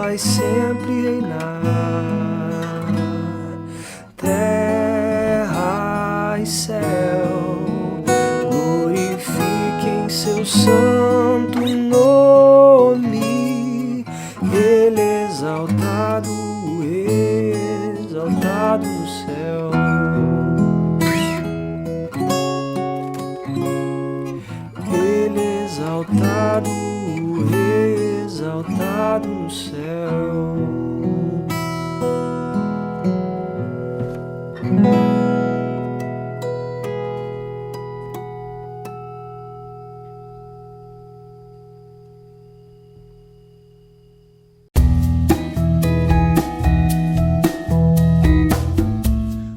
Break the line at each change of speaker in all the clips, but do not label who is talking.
vai sempre reinar. Terra e céu glorifiquem seu santo nome. Ele é exaltado, exaltado no céu. Ele é exaltado, exaltado no céu.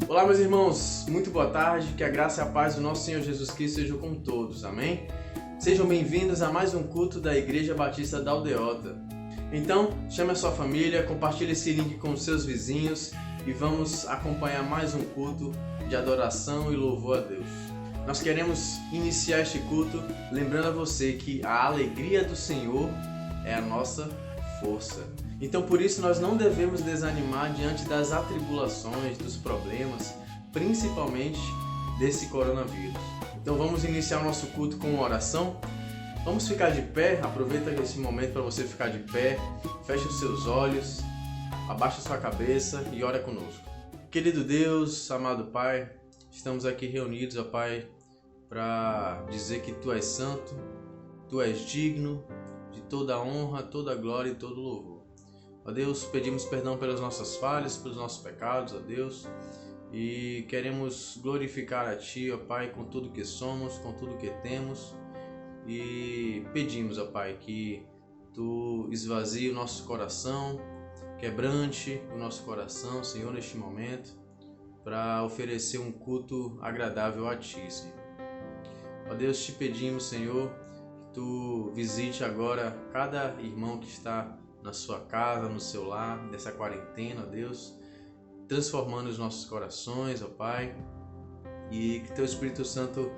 Olá, meus irmãos, muito boa tarde, que a graça e a paz do nosso Senhor Jesus Cristo sejam com todos, amém? Sejam bem-vindos a mais um culto da Igreja Batista da Aldeota. Então, chame a sua família, compartilhe esse link com os seus vizinhos e vamos acompanhar mais um culto de adoração e louvor a Deus. Nós queremos iniciar este culto lembrando a você que a alegria do Senhor é a nossa força. Então, por isso, nós não devemos desanimar diante das atribulações, dos problemas, principalmente desse coronavírus. Então, vamos iniciar o nosso culto com uma oração. Vamos ficar de pé, aproveita esse momento para você ficar de pé, feche os seus olhos, abaixa sua cabeça e ora conosco. Querido Deus, amado Pai, estamos aqui reunidos, ó Pai, para dizer que Tu és santo, Tu és digno de toda a honra, toda a glória e todo o louvor. Ó Deus, pedimos perdão pelas nossas falhas, pelos nossos pecados, ó Deus, e queremos glorificar a Ti, ó Pai, com tudo que somos, com tudo que temos, e pedimos, ó Pai, que Tu esvazie o nosso coração, quebrante o nosso coração, Senhor, neste momento, para oferecer um culto agradável a Ti, Senhor. Ó Deus, Te pedimos, Senhor, que Tu visite agora cada irmão que está na sua casa, no seu lar, nessa quarentena, ó Deus, transformando os nossos corações, ó Pai, e que Teu Espírito Santo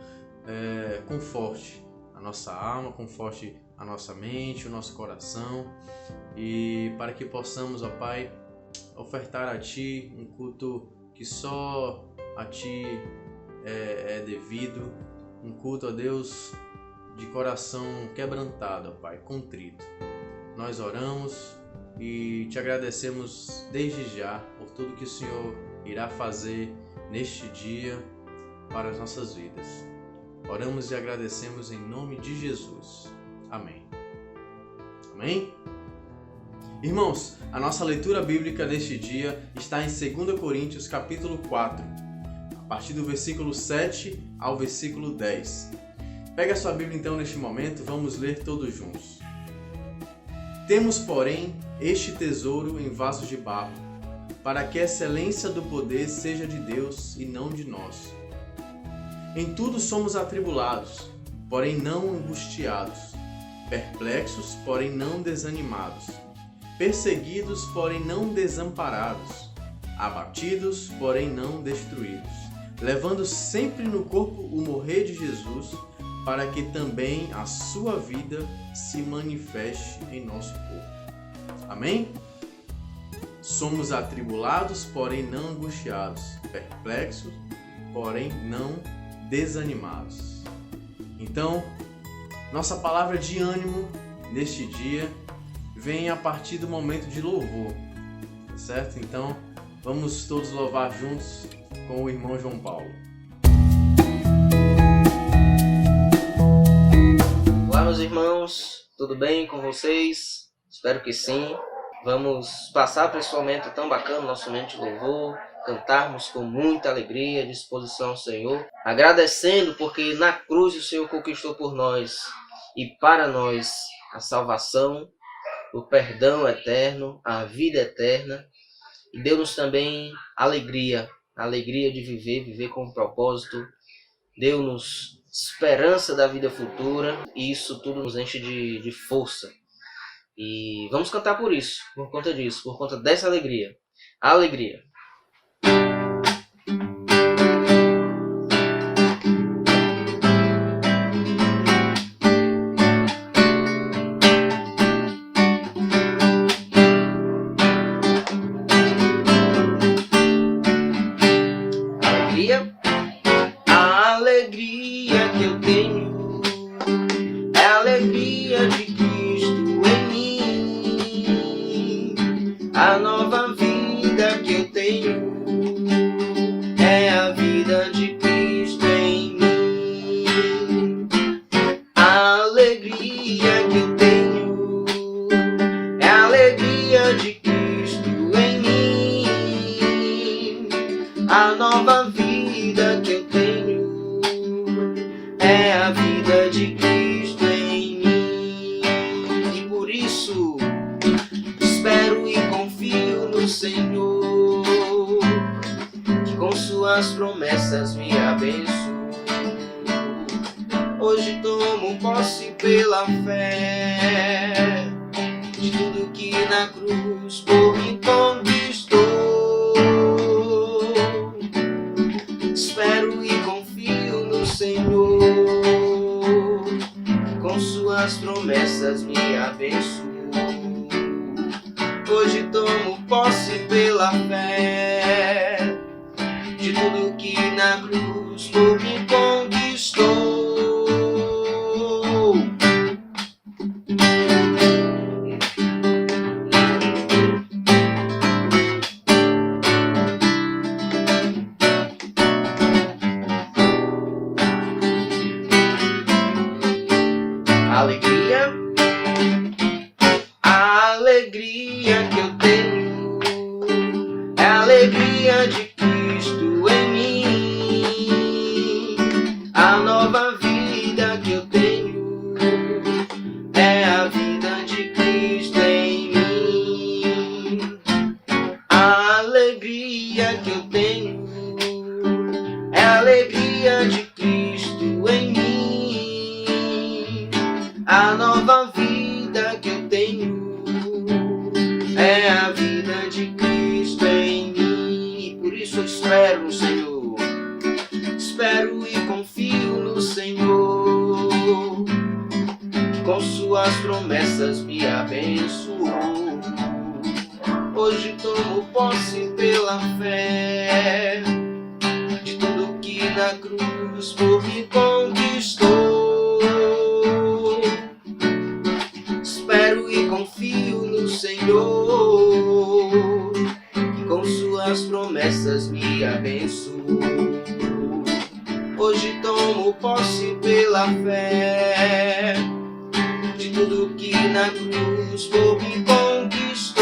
conforte a nossa alma, conforte a nossa mente, o nosso coração, e para que possamos, ó Pai, ofertar a Ti um culto que só a Ti é devido, um culto, ó Deus, de coração quebrantado, ó Pai, contrito. Nós oramos e Te agradecemos desde já por tudo que o Senhor irá fazer neste dia para as nossas vidas. Oramos e agradecemos em nome de Jesus. Amém. Amém? Irmãos, a nossa leitura bíblica neste dia está em 2 Coríntios capítulo 4, a partir do versículo 7 ao versículo 10. Pega a sua Bíblia então neste momento, vamos ler todos juntos. Temos, porém, este tesouro em vasos de barro, para que a excelência do poder seja de Deus e não de nós. Em tudo somos atribulados, porém não angustiados, perplexos, porém não desanimados, perseguidos, porém não desamparados, abatidos, porém não destruídos, levando sempre no corpo o morrer de Jesus, para que também a sua vida se manifeste em nosso corpo. Amém? Somos atribulados, porém não angustiados, perplexos, porém não desanimados. Então, nossa palavra de ânimo neste dia vem a partir do momento de louvor, certo? Então, vamos todos louvar juntos com o irmão João Paulo.
Olá, meus irmãos, tudo bem com vocês? Espero que sim. Vamos passar por esse momento tão bacana, nosso momento de louvor, cantarmos com muita alegria, disposição ao Senhor, agradecendo porque na cruz o Senhor conquistou por nós e para nós a salvação, o perdão eterno, a vida eterna, e deu-nos também alegria de viver com propósito, deu-nos esperança da vida futura, e isso tudo nos enche de força. E vamos cantar por isso, por conta disso, por conta dessa alegria. A alegria. A nova vida que eu tenho é a vida de Cristo em mim. A alegria que eu tenho é a alegria de Cristo em mim. A nova vida que eu tenho é a vida de Cristo em mim. E por isso espero e confio no Senhor, que com suas promessas me abençoa. Hoje tomo posse pela fé de tudo que na cruz por mim conquistou. Espero e confio no Senhor, que com suas promessas me abençoa. Hoje tomo posse pela fé de tudo que na cruz por mim conquistou. Alegria, a alegria que eu tenho é a alegria de Cristo em mim. A nova vida que eu tenho é a vida de Cristo em mim. A alegria que eu tenho é a alegria de Cristo em mim. A nova vida que eu tenho é a vida de Cristo em mim. E por isso eu espero no Senhor, espero e confio no Senhor, que com suas promessas me abençoou. Hoje tomo posse pela fé de tudo que na cruz por mim conquistou. Espero e confio no Senhor, que com suas promessas me abençoou. Hoje tomo posse pela fé de tudo que na cruz por mim conquistou.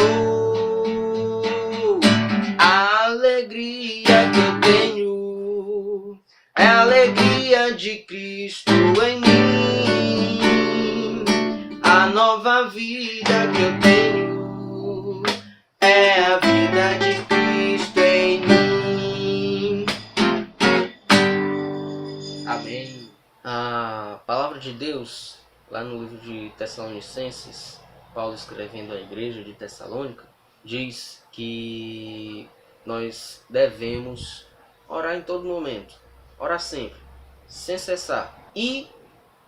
A alegria que eu tenho é a alegria de Cristo em mim. A nova vida que eu tenho é a vida de Cristo em mim. Amém. A palavra de Deus, lá no livro de Tessalonicenses, Paulo escrevendo à igreja de Tessalônica, diz que nós devemos orar em todo momento, orar sempre, sem cessar, e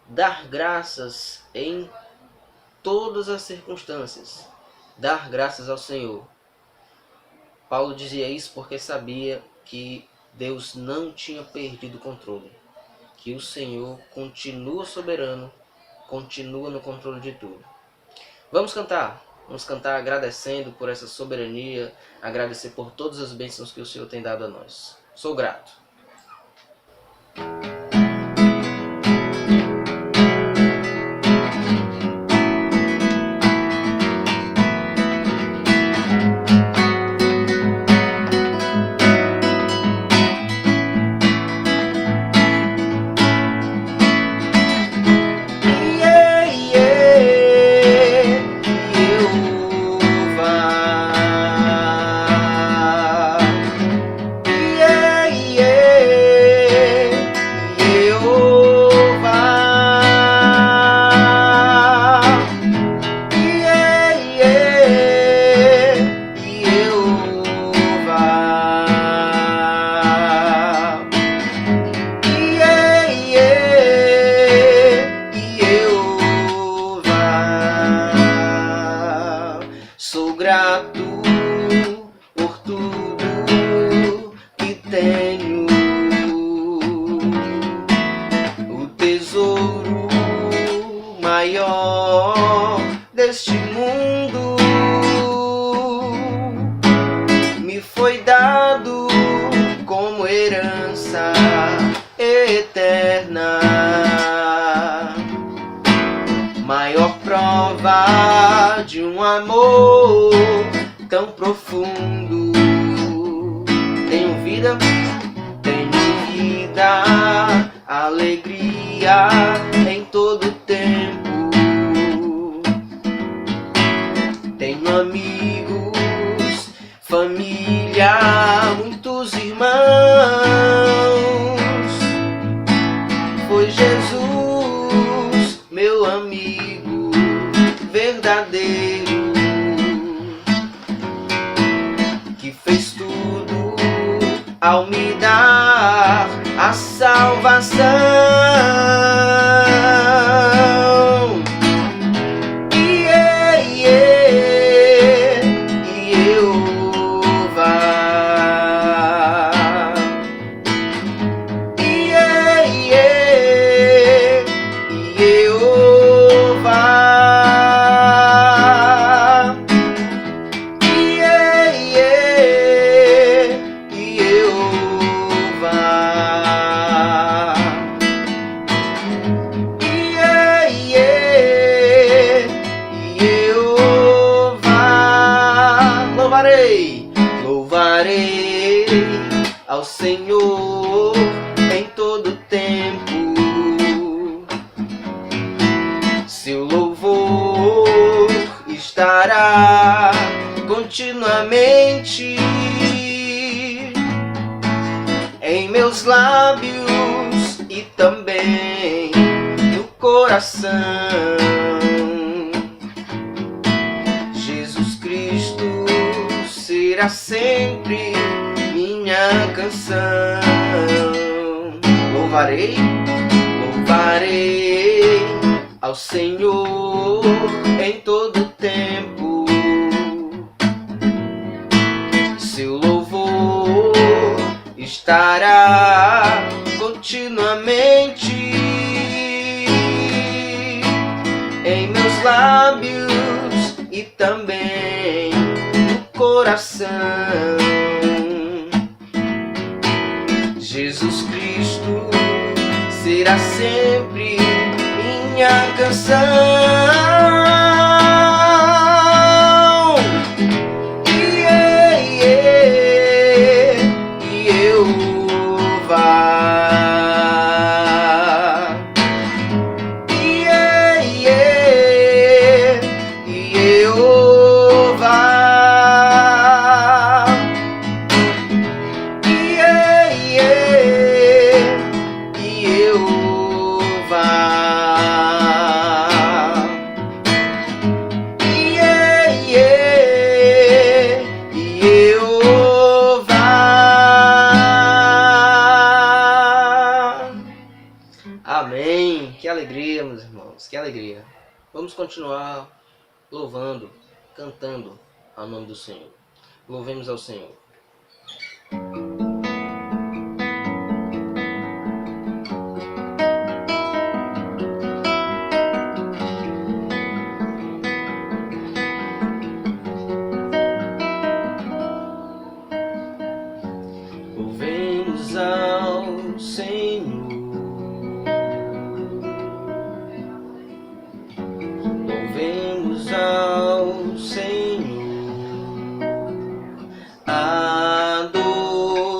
dar graças em todas as circunstâncias, dar graças ao Senhor. Paulo dizia isso porque sabia que Deus não tinha perdido o controle, que o Senhor continua soberano, continua no controle de tudo. Vamos cantar agradecendo por essa soberania, agradecer por todas as bênçãos que o Senhor tem dado a nós. Sou grato. maior deste mundo. herança eterna. Maior prova de um amor tão profundo. Tenho vida, alegria em todo tempo. Tenho amigos, família, muitos irmãos. Foi Jesus, meu amigo verdadeiro, que fez tudo ao me dar a salvação. Louvarei ao Senhor em todo tempo. Seu louvor estará continuamente em meus lábios e também no coração. Jesus Cristo será sempre minha canção. Louvarei, louvarei ao Senhor em todo tempo. Seu louvor estará continuamente em meus lábios e também coração. Jesus Cristo será sempre minha canção. Amém. Que alegria, meus irmãos, que alegria. Vamos continuar louvando, cantando ao nome do Senhor. Louvemos ao Senhor. Louvemos ao Senhor. Louvemos ao Senhor.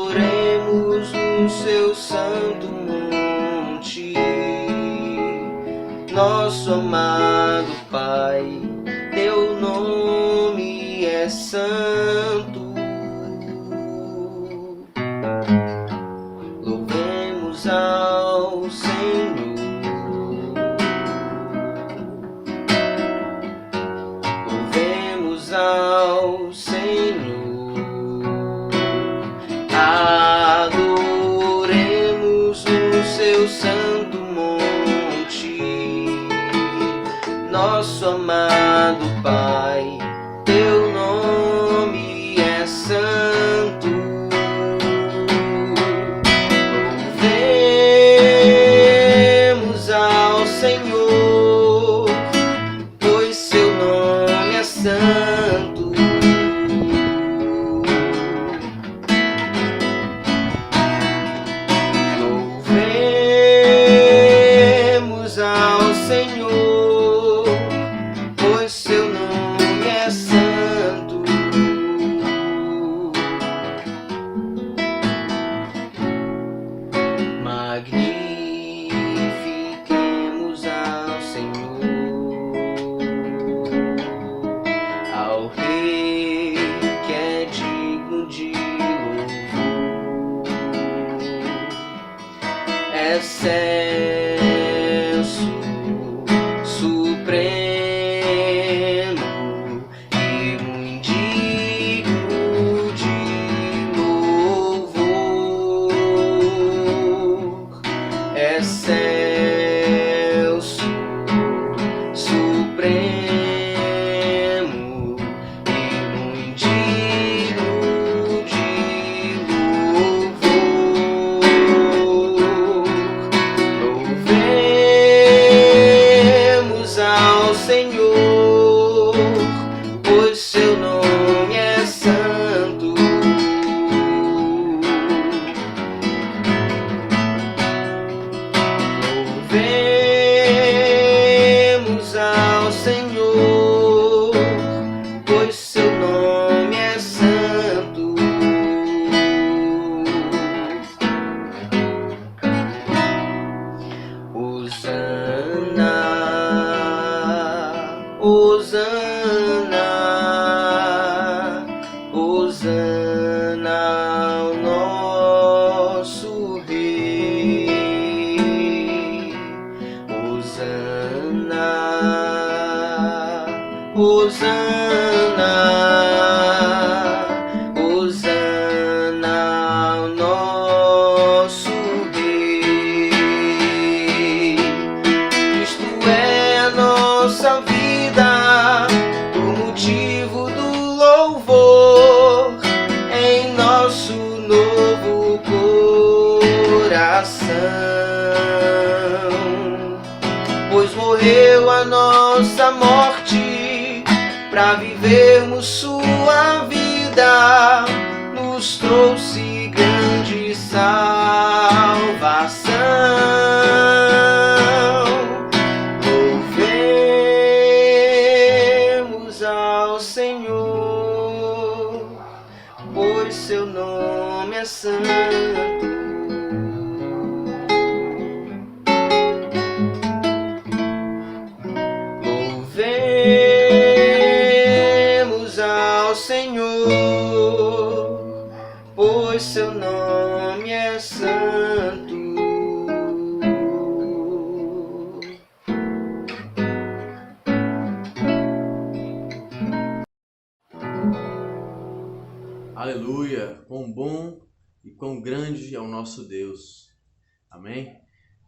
Adoremos no seu santo monte. Nosso amado Pai, teu nome é santo. Louvemos ao Senhor. Louvemos ao Senhor. Adoremos no seu santo monte. Nosso amado Pai, teu nome é santo. Louvemos ao Senhor, pois seu nome é santo. excelso, supremo e muito digno de louvor. Excelso, supremo e muito digno de louvor. Louvemos ao Senhor, pois seu nome é santo. Louvemos ao Senhor, pois seu nome é santo. Hosana, Hosana, Hosana ao nosso Rei. Hosana, Hosana, Hosana ao nosso Rei. Cristo é a nossa vida, o motivo do louvor em nosso novo coração, pois morreu a nossa morte para vivermos sua vida, nos trouxe grande salvação. Louvemos ao Senhor, pois seu nome é santo. Louvemos ao Senhor, pois seu nome é santo.
Aleluia! Quão bom e quão grande é o nosso Deus. Amém?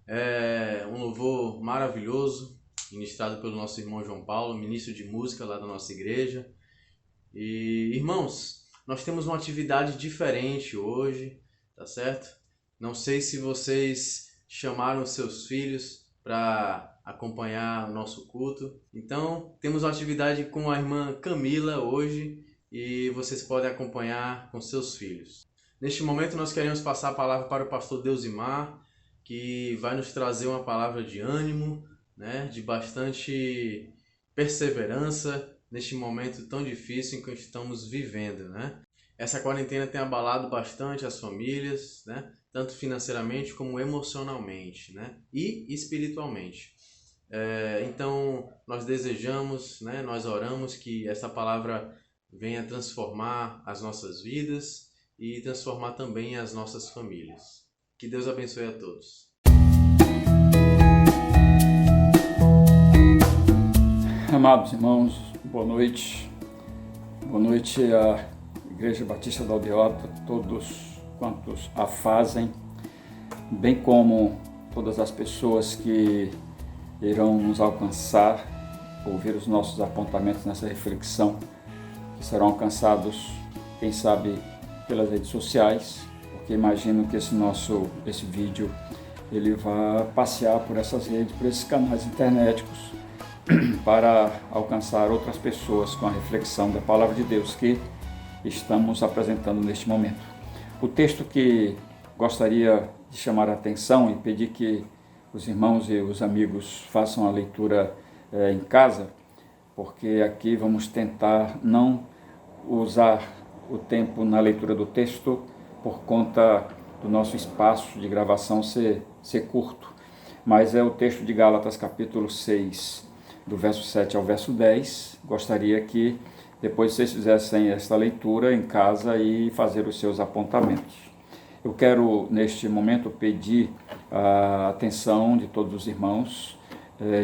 É um louvor maravilhoso, ministrado pelo nosso irmão João Paulo, ministro de música lá da nossa igreja. E, irmãos, nós temos uma atividade diferente hoje, tá certo? Não sei se vocês chamaram seus filhos para acompanhar o nosso culto. Então, temos uma atividade com a irmã Camila hoje e vocês podem acompanhar com seus filhos. Neste momento, nós queremos passar a palavra para o pastor Deusimar, que vai nos trazer uma palavra de ânimo, né, de bastante perseverança neste momento tão difícil em que estamos vivendo, né? Essa quarentena tem abalado bastante as famílias, né, tanto financeiramente como emocionalmente, né, e espiritualmente. Então, nós desejamos, né, nós oramos que essa palavra venha transformar as nossas vidas e transformar também as nossas famílias. Que Deus abençoe a todos.
Amados irmãos, boa noite. Boa noite à Igreja Batista da Aldeota, todos quantos a fazem, bem como todas as pessoas que irão nos alcançar, ouvir os nossos apontamentos nessa reflexão, que serão alcançados, quem sabe, pelas redes sociais, porque imagino que esse vídeo ele vai passear por essas redes, por esses canais internéticos, para alcançar outras pessoas com a reflexão da Palavra de Deus que estamos apresentando neste momento. O texto que gostaria de chamar a atenção e pedir que os irmãos e os amigos façam a leitura em casa, porque aqui vamos tentar não usar o tempo na leitura do texto por conta do nosso espaço de gravação ser curto, mas é o texto de Gálatas capítulo 6, do verso 7 ao verso 10. Gostaria que depois vocês fizessem esta leitura em casa e fazer os seus apontamentos. Eu quero, neste momento, pedir a atenção de todos os irmãos,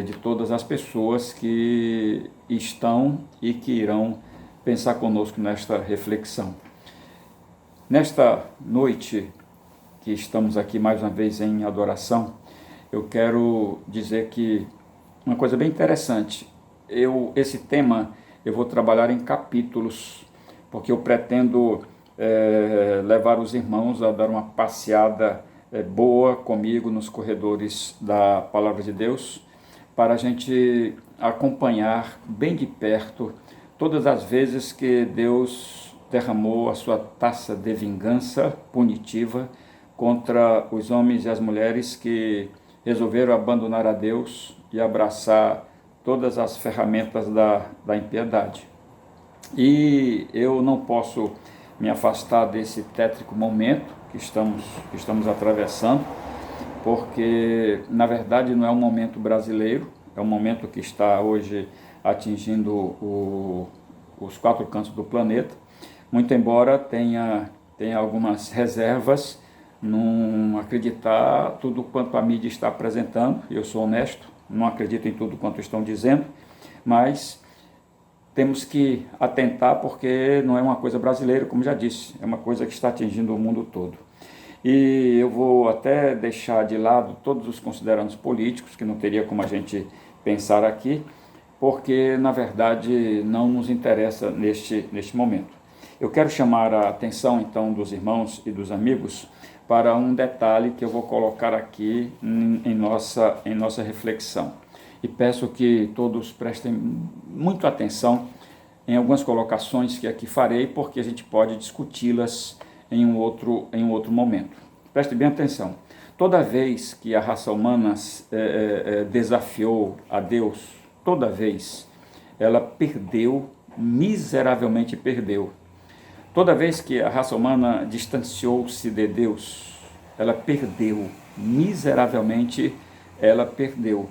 de todas as pessoas que estão e que irão pensar conosco nesta reflexão. Nesta noite que estamos aqui mais uma vez em adoração, eu quero dizer que uma coisa bem interessante, esse tema eu vou trabalhar em capítulos, porque eu pretendo levar os irmãos a dar uma passeada boa comigo nos corredores da Palavra de Deus, para a gente acompanhar bem de perto todas as vezes que Deus derramou a sua taça de vingança punitiva contra os homens e as mulheres que resolveram abandonar a Deus e abraçar todas as ferramentas da impiedade. E eu não posso me afastar desse tétrico momento que estamos atravessando, porque na verdade não é um momento brasileiro, é um momento que está hoje atingindo os 4 cantos do planeta, muito embora tenha algumas reservas, não acreditar tudo quanto a mídia está apresentando, eu sou honesto, não acredito em tudo quanto estão dizendo, mas temos que atentar porque não é uma coisa brasileira, como já disse, é uma coisa que está atingindo o mundo todo. E eu vou até deixar de lado todos os considerandos políticos, que não teria como a gente pensar aqui, porque na verdade não nos interessa neste momento. Eu quero chamar a atenção então dos irmãos e dos amigos para um detalhe que eu vou colocar aqui em nossa reflexão. E peço que todos prestem muito atenção em algumas colocações que aqui farei, porque a gente pode discuti-las em um outro momento. Preste bem atenção. Toda vez que a raça humana desafiou a Deus, toda vez ela perdeu, miseravelmente perdeu. Toda vez que a raça humana distanciou-se de Deus, ela perdeu, miseravelmente ela perdeu.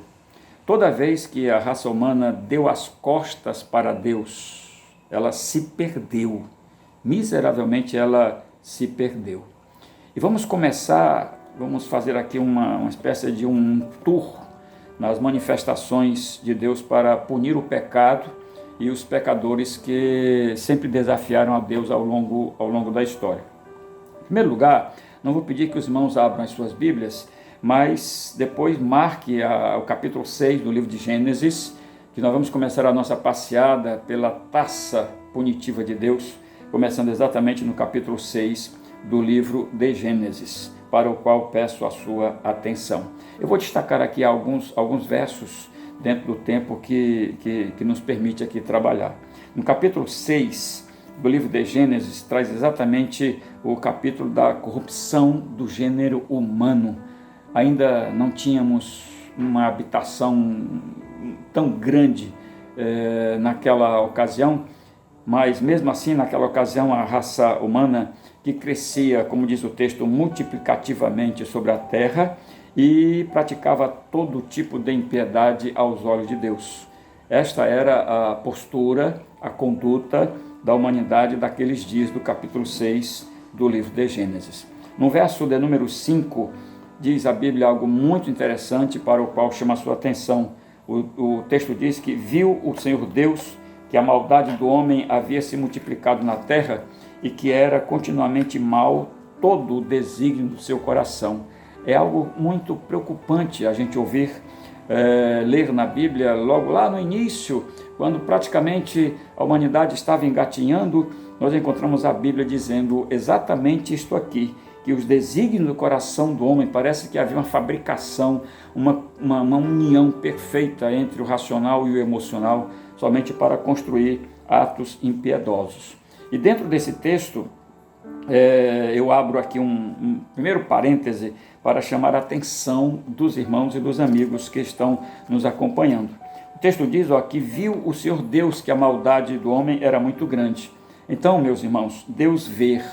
Toda vez que a raça humana deu as costas para Deus, ela se perdeu, miseravelmente ela se perdeu. E vamos fazer aqui uma espécie de um tour nas manifestações de Deus para punir o pecado e os pecadores que sempre desafiaram a Deus ao longo da história. Em primeiro lugar, não vou pedir que os irmãos abram as suas Bíblias, mas depois marque o capítulo 6 do livro de Gênesis, que nós vamos começar a nossa passeada pela taça punitiva de Deus, começando exatamente no capítulo 6 do livro de Gênesis, para o qual peço a sua atenção. Eu vou destacar aqui alguns versos dentro do tempo que nos permite aqui trabalhar. No capítulo 6 do livro de Gênesis, traz exatamente o capítulo da corrupção do gênero humano. Ainda não tínhamos uma habitação tão grande naquela ocasião, mas mesmo assim, naquela ocasião, a raça humana que crescia, como diz o texto, multiplicativamente sobre a terra e praticava todo tipo de impiedade aos olhos de Deus. Esta era a postura, a conduta da humanidade daqueles dias do capítulo 6 do livro de Gênesis. No verso de número 5, diz a Bíblia algo muito interessante para o qual chama a sua atenção. O texto diz que viu o Senhor Deus que a maldade do homem havia se multiplicado na terra e que era continuamente mal todo o desígnio do seu coração. É algo muito preocupante a gente ouvir, ler na Bíblia, logo lá no início, quando praticamente a humanidade estava engatinhando, nós encontramos a Bíblia dizendo exatamente isto aqui, que os desígnios do coração do homem, parece que havia uma fabricação, uma união perfeita entre o racional e o emocional, somente para construir atos impiedosos. E dentro desse texto, eu abro aqui um primeiro parêntese para chamar a atenção dos irmãos e dos amigos que estão nos acompanhando. O texto diz que viu o Senhor Deus que a maldade do homem era muito grande. Então, meus irmãos, Deus ver.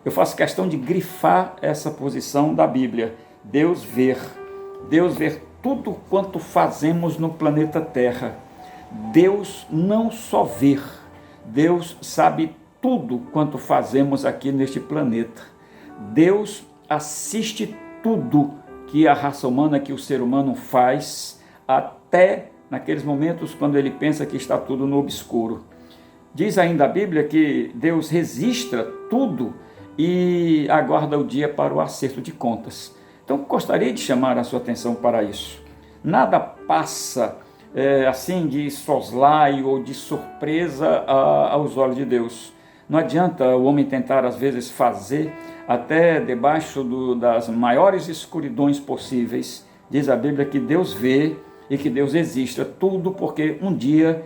Eu faço questão de grifar essa posição da Bíblia. Deus ver tudo quanto fazemos no planeta Terra. Deus não só ver, Deus sabe tudo quanto fazemos aqui neste planeta. Deus assiste tudo que a raça humana, que o ser humano faz, até naqueles momentos quando ele pensa que está tudo no obscuro. Diz ainda a Bíblia que Deus registra tudo e aguarda o dia para o acerto de contas. Então, gostaria de chamar a sua atenção para isso. Nada passa assim de soslaio ou de surpresa aos olhos de Deus. Não adianta o homem tentar, às vezes, fazer até debaixo das maiores escuridões possíveis. Diz a Bíblia que Deus vê e que Deus registra tudo, porque um dia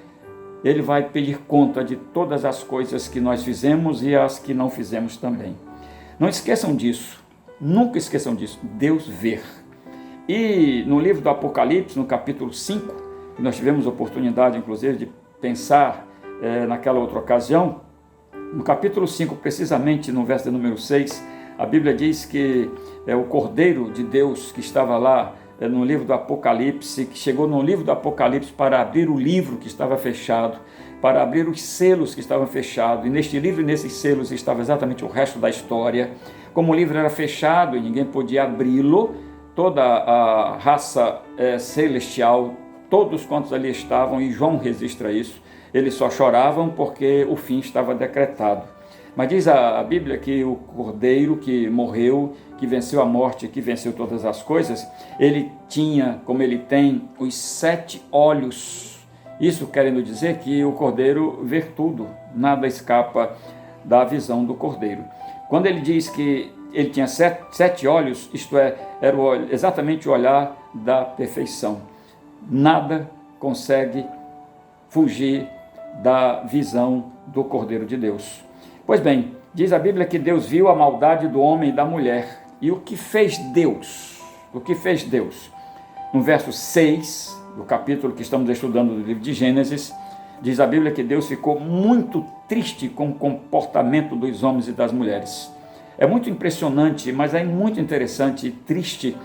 Ele vai pedir conta de todas as coisas que nós fizemos e as que não fizemos também. Não esqueçam disso, nunca esqueçam disso, Deus vê. E no livro do Apocalipse, no capítulo 5, que nós tivemos oportunidade, inclusive, de pensar naquela outra ocasião, no capítulo 5, precisamente no verso de número 6, a Bíblia diz que o Cordeiro de Deus que estava lá no livro do Apocalipse, que chegou no livro do Apocalipse para abrir o livro que estava fechado, para abrir os selos que estavam fechados, e neste livro e nesses selos estava exatamente o resto da história. Como o livro era fechado e ninguém podia abri-lo, toda a raça celestial, todos quantos ali estavam, e João registra isso, eles só choravam porque o fim estava decretado. Mas diz a Bíblia que o Cordeiro que morreu, que venceu a morte, que venceu todas as coisas, ele tinha, como ele tem, os 7 olhos. Isso querendo dizer que o Cordeiro vê tudo, nada escapa da visão do Cordeiro. Quando ele diz que ele tinha 7 olhos, isto era exatamente o olhar da perfeição. Nada consegue fugir da visão do Cordeiro de Deus. Pois bem, diz a Bíblia que Deus viu a maldade do homem e da mulher. E o que fez Deus? O que fez Deus? No verso 6, do capítulo que estamos estudando do livro de Gênesis, diz a Bíblia que Deus ficou muito triste com o comportamento dos homens e das mulheres. É muito impressionante, mas é muito interessante e triste.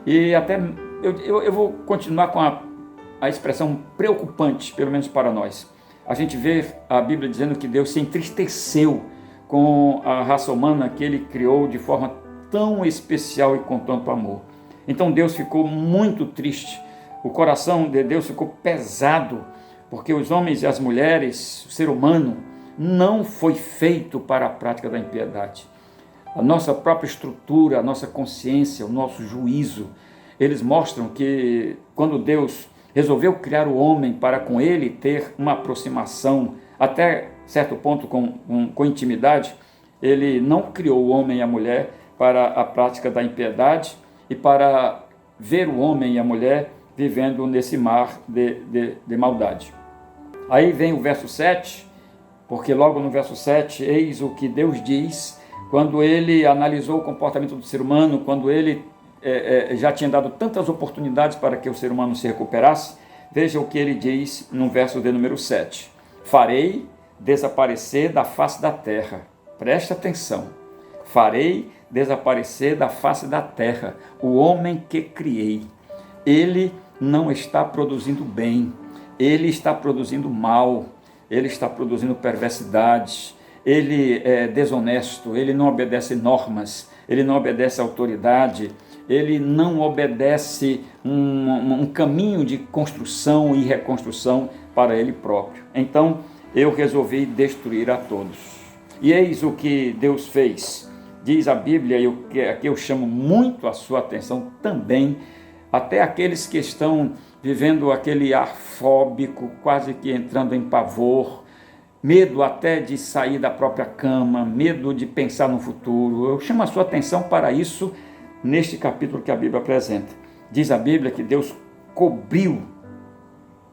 E até eu vou continuar com a expressão preocupante, pelo menos para nós. A gente vê a Bíblia dizendo que Deus se entristeceu com a raça humana que Ele criou de forma tão especial e com tanto amor. Então Deus ficou muito triste, o coração de Deus ficou pesado, porque os homens e as mulheres, o ser humano, não foi feito para a prática da impiedade. A nossa própria estrutura, a nossa consciência, o nosso juízo, eles mostram que quando Deus resolveu criar o homem para com ele ter uma aproximação, até certo ponto com intimidade, ele não criou o homem e a mulher para a prática da impiedade e para ver o homem e a mulher vivendo nesse mar de maldade. Aí vem o verso 7, porque logo no verso 7, eis o que Deus diz, quando ele analisou o comportamento do ser humano, quando ele já tinha dado tantas oportunidades para que o ser humano se recuperasse. Veja o que ele diz no verso de número 7. Farei desaparecer da face da terra. Preste atenção. Farei desaparecer da face da terra o homem que criei. Ele não está produzindo bem, ele está produzindo mal, ele está produzindo perversidade, ele é desonesto, ele não obedece normas, ele não obedece autoridade, ele não obedece um caminho de construção e reconstrução para ele próprio. Então eu resolvi destruir a todos. E eis o que Deus fez. Diz a Bíblia, e aqui eu chamo muito a sua atenção também, até aqueles que estão vivendo aquele ar fóbico, quase que entrando em pavor, medo até de sair da própria cama, medo de pensar no futuro. Eu chamo a sua atenção para isso neste capítulo que a Bíblia apresenta. Diz a Bíblia que Deus cobriu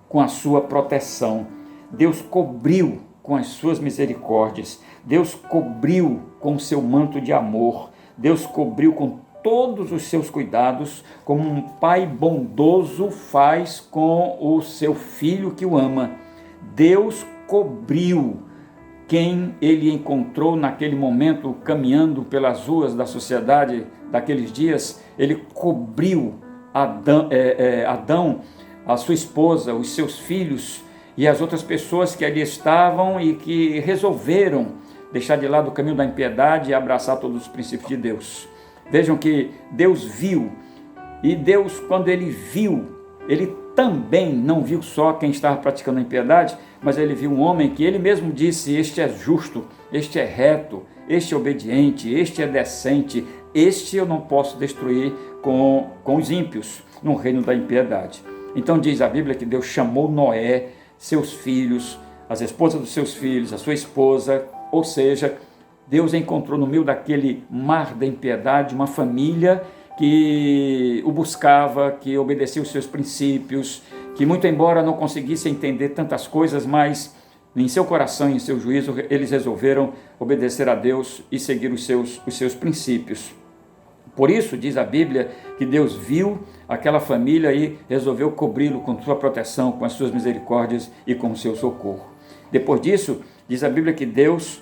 com a sua proteção, Deus cobriu com as suas misericórdias, Deus cobriu com o seu manto de amor, Deus cobriu com todos os seus cuidados, como um pai bondoso faz com o seu filho que o ama. Deus cobriu quem ele encontrou naquele momento caminhando pelas ruas da sociedade daqueles dias. Ele cobriu Adão, a sua esposa, os seus filhos e as outras pessoas que ali estavam e que resolveram deixar de lado o caminho da impiedade e abraçar todos os princípios de Deus. Vejam que Deus viu, e Deus, quando ele viu, ele também não viu só quem estava praticando a impiedade, mas ele viu um homem que ele mesmo disse: este é justo, este é reto, este é obediente, este é decente, este eu não posso destruir com os ímpios no reino da impiedade. Então diz a Bíblia que Deus chamou Noé, seus filhos, as esposas dos seus filhos, a sua esposa, ou seja, Deus encontrou no meio daquele mar da impiedade uma família que o buscava, que obedecia os seus princípios, que muito embora não conseguisse entender tantas coisas, mas em seu coração e em seu juízo, eles resolveram obedecer a Deus e seguir os seus princípios. Por isso, diz a Bíblia, que Deus viu aquela família e resolveu cobri-lo com sua proteção, com as suas misericórdias e com o seu socorro. Depois disso, diz a Bíblia que Deus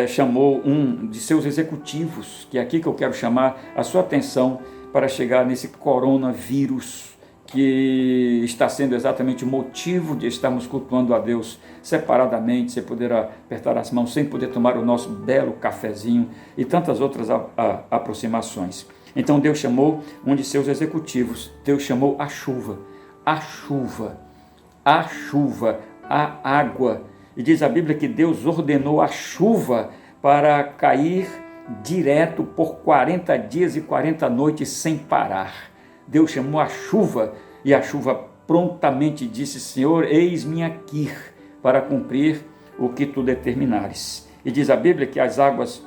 chamou um de seus executivos, que é aqui que eu quero chamar a sua atenção para chegar nesse coronavírus, que está sendo exatamente o motivo de estarmos cultuando a Deus separadamente, sem poder apertar as mãos, sem poder tomar o nosso belo cafezinho e tantas outras aproximações. Então Deus chamou um de seus executivos, Deus chamou a chuva, a água. E diz a Bíblia que Deus ordenou a chuva para cair direto por 40 dias e 40 noites sem parar. Deus chamou a chuva e a chuva prontamente disse: Senhor, eis-me aqui para cumprir o que tu determinares. E diz a Bíblia que as águas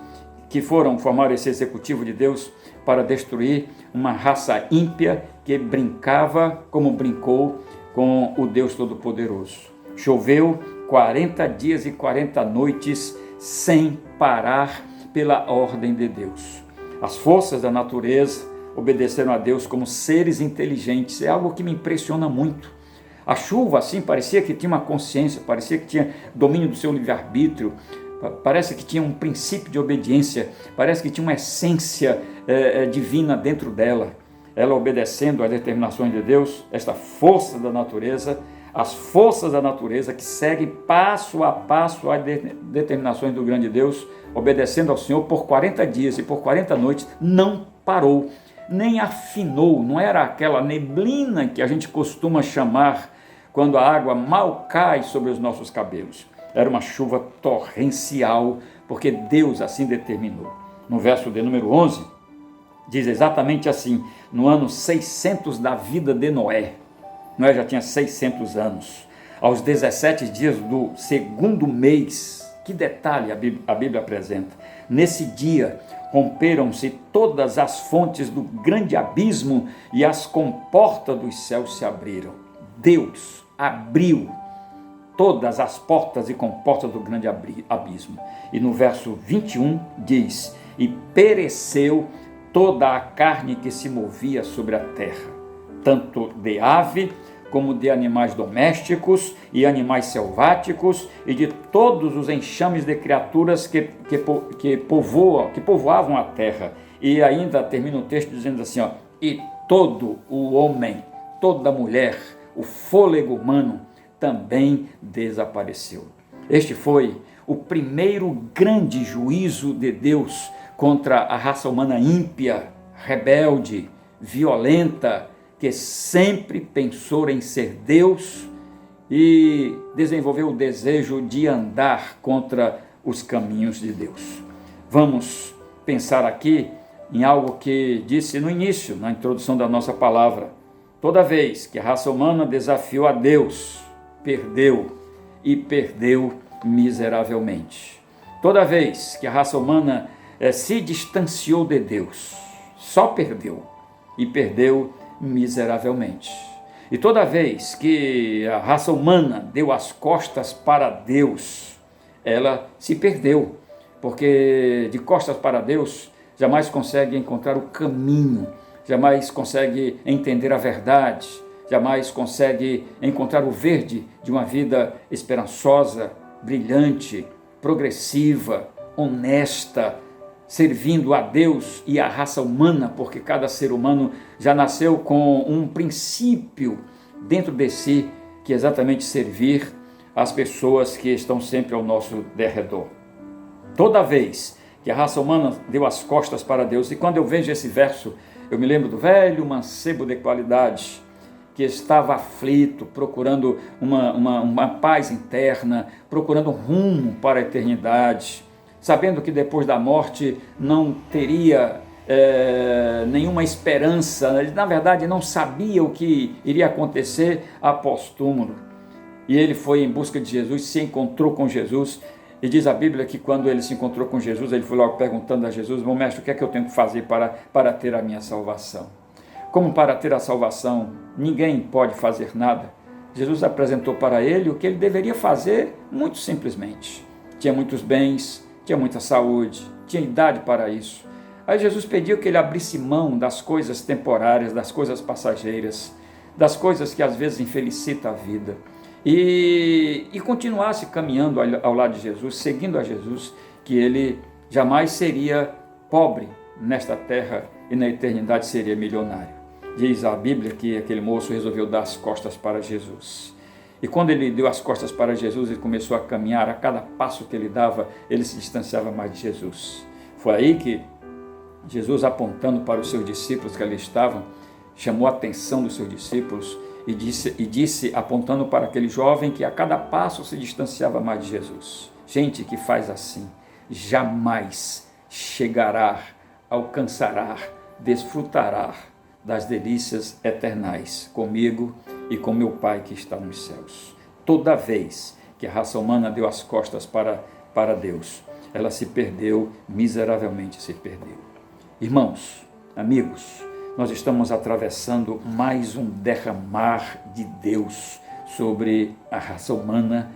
que foram formar esse executivo de Deus para destruir uma raça ímpia que brincava como brincou com o Deus Todo-Poderoso. Choveu 40 dias e 40 noites sem parar pela ordem de Deus. As forças da natureza obedeceram a Deus como seres inteligentes. É algo que me impressiona muito. A chuva, assim, parecia que tinha uma consciência, parecia que tinha domínio do seu livre-arbítrio, parece que tinha um princípio de obediência, parece que tinha uma essência divina dentro dela. Ela obedecendo às determinações de Deus, esta força da natureza, as forças da natureza que seguem passo a passo as determinações do grande Deus, obedecendo ao Senhor por 40 dias e por 40 noites, não parou, nem afinou. Não era aquela neblina que a gente costuma chamar quando a água mal cai sobre os nossos cabelos. Era uma chuva torrencial, porque Deus assim determinou. No verso de número 11, diz exatamente assim: no ano 600 da vida de Noé, Noé já tinha 600 anos, aos 17 dias do segundo mês, que detalhe a Bíblia apresenta, nesse dia romperam-se todas as fontes do grande abismo e as comportas dos céus se abriram. Deus abriu todas as portas e comportas do grande abismo. E no verso 21 diz: e pereceu toda a carne que se movia sobre a terra, tanto de ave como de animais domésticos e animais selváticos e de todos os enxames de criaturas que povoavam a terra. E ainda termina o texto dizendo assim, e todo o homem, toda mulher, o fôlego humano também desapareceu. Este foi o primeiro grande juízo de Deus contra a raça humana ímpia, rebelde, violenta, que sempre pensou em ser Deus e desenvolveu o desejo de andar contra os caminhos de Deus. Vamos pensar aqui em algo que disse no início, na introdução da nossa palavra. Toda vez que a raça humana desafiou a Deus, perdeu e perdeu miseravelmente. Toda vez que a raça humana se distanciou de Deus, só perdeu e perdeu miseravelmente. E toda vez que a raça humana deu as costas para Deus, ela se perdeu, porque de costas para Deus jamais consegue encontrar o caminho, jamais consegue entender a verdade, jamais consegue encontrar o verde de uma vida esperançosa, brilhante, progressiva, honesta, servindo a Deus e a raça humana, porque cada ser humano já nasceu com um princípio dentro de si, que é exatamente servir as pessoas que estão sempre ao nosso derredor. Toda vez que a raça humana deu as costas para Deus, e quando eu vejo esse verso, eu me lembro do velho mancebo de qualidade, que estava aflito, procurando uma paz interna, procurando rumo para a eternidade, sabendo que depois da morte não teria nenhuma esperança, na verdade não sabia o que iria acontecer após túmulo. E ele foi em busca de Jesus, se encontrou com Jesus, e diz a Bíblia que quando ele se encontrou com Jesus, ele foi logo perguntando a Jesus: meu mestre, o que é que eu tenho que fazer para ter a minha salvação? Como para ter a salvação ninguém pode fazer nada, Jesus apresentou para ele o que ele deveria fazer muito simplesmente. Tinha muitos bens, tinha muita saúde, tinha idade para isso. Aí Jesus pediu que ele abrisse mão das coisas temporárias, das coisas passageiras, das coisas que às vezes infelicitam a vida, e continuasse caminhando ao lado de Jesus, seguindo a Jesus, que ele jamais seria pobre nesta terra e na eternidade seria milionário. Diz a Bíblia que aquele moço resolveu dar as costas para Jesus. E quando ele deu as costas para Jesus, ele começou a caminhar. A cada passo que ele dava, ele se distanciava mais de Jesus. Foi aí que Jesus, apontando para os seus discípulos que ali estavam, chamou a atenção dos seus discípulos e disse, apontando para aquele jovem que a cada passo se distanciava mais de Jesus: gente que faz assim jamais chegará, alcançará, desfrutará das delícias eternais comigo e com meu Pai que está nos céus. Toda vez que a raça humana deu as costas para Deus, ela se perdeu, miseravelmente se perdeu. Irmãos, amigos, nós estamos atravessando mais um derramar de Deus sobre a raça humana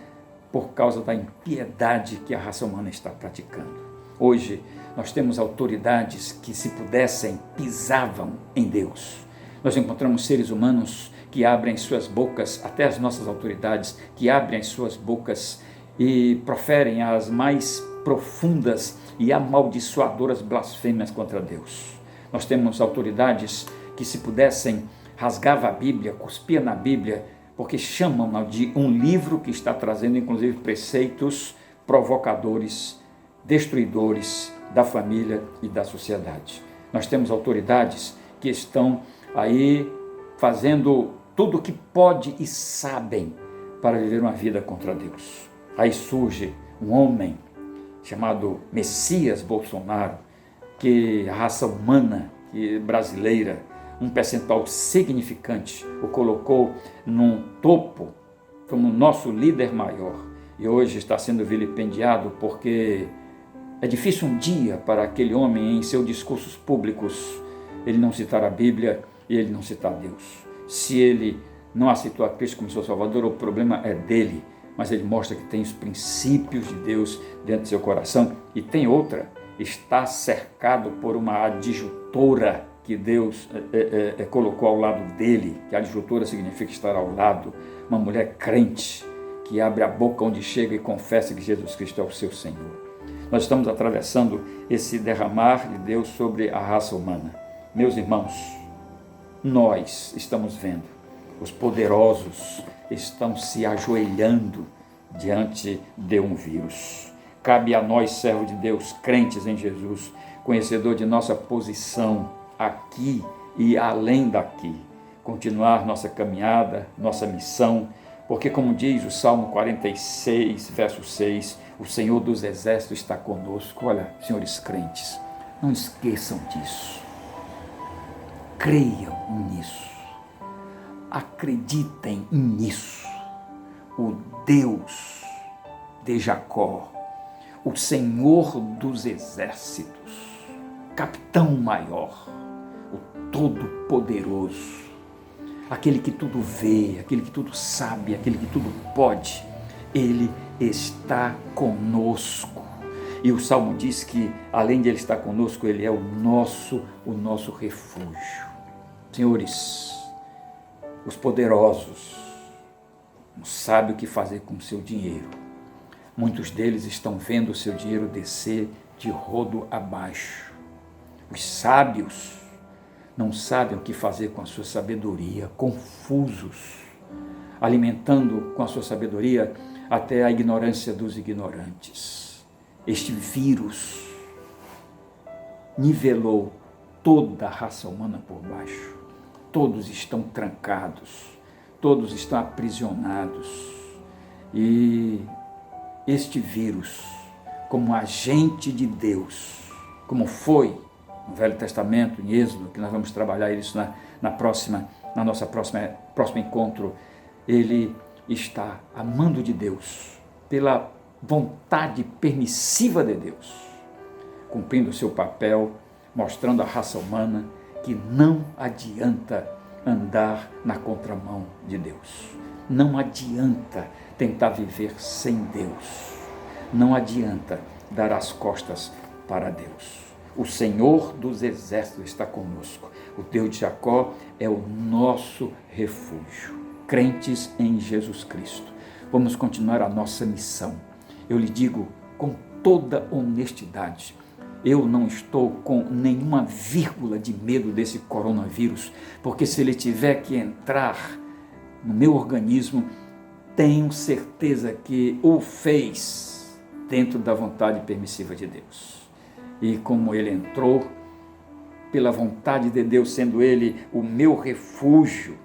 por causa da impiedade que a raça humana está praticando. Hoje, nós temos autoridades que, se pudessem, pisavam em Deus. Nós encontramos seres humanos que abrem suas bocas, até as nossas autoridades, que abrem as suas bocas e proferem as mais profundas e amaldiçoadoras blasfêmias contra Deus. Nós temos autoridades que, se pudessem, rasgava a Bíblia, cuspia na Bíblia, porque chamam de um livro que está trazendo, inclusive, preceitos provocadores, destruidores da família e da sociedade. Nós temos autoridades que estão aí fazendo tudo o que pode e sabem para viver uma vida contra Deus. Aí surge um homem chamado Messias Bolsonaro, que a raça humana brasileira, um percentual significante, o colocou num topo como nosso líder maior, e hoje está sendo vilipendiado porque é difícil um dia para aquele homem, em seus discursos públicos, ele não citar a Bíblia e ele não citar Deus. Se ele não aceitou a Cristo como seu Salvador, o problema é dele, mas ele mostra que tem os princípios de Deus dentro do seu coração. E tem outra: está cercado por uma adjutora que Deus colocou ao lado dele, que a adjutora significa estar ao lado, uma mulher crente, que abre a boca onde chega e confessa que Jesus Cristo é o seu Senhor. Nós estamos atravessando esse derramar de Deus sobre a raça humana. Meus irmãos, nós estamos vendo, os poderosos estão se ajoelhando diante de um vírus. Cabe a nós, servos de Deus, crentes em Jesus, conhecedor de nossa posição aqui e além daqui, continuar nossa caminhada, nossa missão, porque, como diz o Salmo 46, verso 6, o Senhor dos Exércitos está conosco. Olha, senhores crentes, não esqueçam disso, creiam nisso, acreditem nisso. O Deus de Jacó, o Senhor dos Exércitos, Capitão Maior, o Todo-Poderoso, aquele que tudo vê, aquele que tudo sabe, aquele que tudo pode, Ele está conosco. E o Salmo diz que, além de Ele estar conosco, Ele é o nosso refúgio. Senhores, os poderosos não sabem o que fazer com o seu dinheiro. Muitos deles estão vendo o seu dinheiro descer de rodo abaixo. Os sábios não sabem o que fazer com a sua sabedoria, confusos, alimentando com a sua sabedoria até a ignorância dos ignorantes. este vírus nivelou toda a raça humana por baixo. Todos estão trancados, todos estão aprisionados. E este vírus, como agente de Deus, como foi no Velho Testamento, em Êxodo, que nós vamos trabalhar isso na nossa próximo encontro, ele está amando de Deus, pela vontade permissiva de Deus, cumprindo o seu papel, mostrando à raça humana que não adianta andar na contramão de Deus. Não adianta tentar viver sem Deus. Não adianta dar as costas para Deus. O Senhor dos Exércitos está conosco. O Deus de Jacó é o nosso refúgio. Crentes em Jesus Cristo, vamos continuar a nossa missão. Eu lhe digo com toda honestidade, eu não estou com nenhuma vírgula de medo desse coronavírus, porque se ele tiver que entrar no meu organismo, tenho certeza que o fez dentro da vontade permissiva de Deus. E como ele entrou, pela vontade de Deus, sendo ele o meu refúgio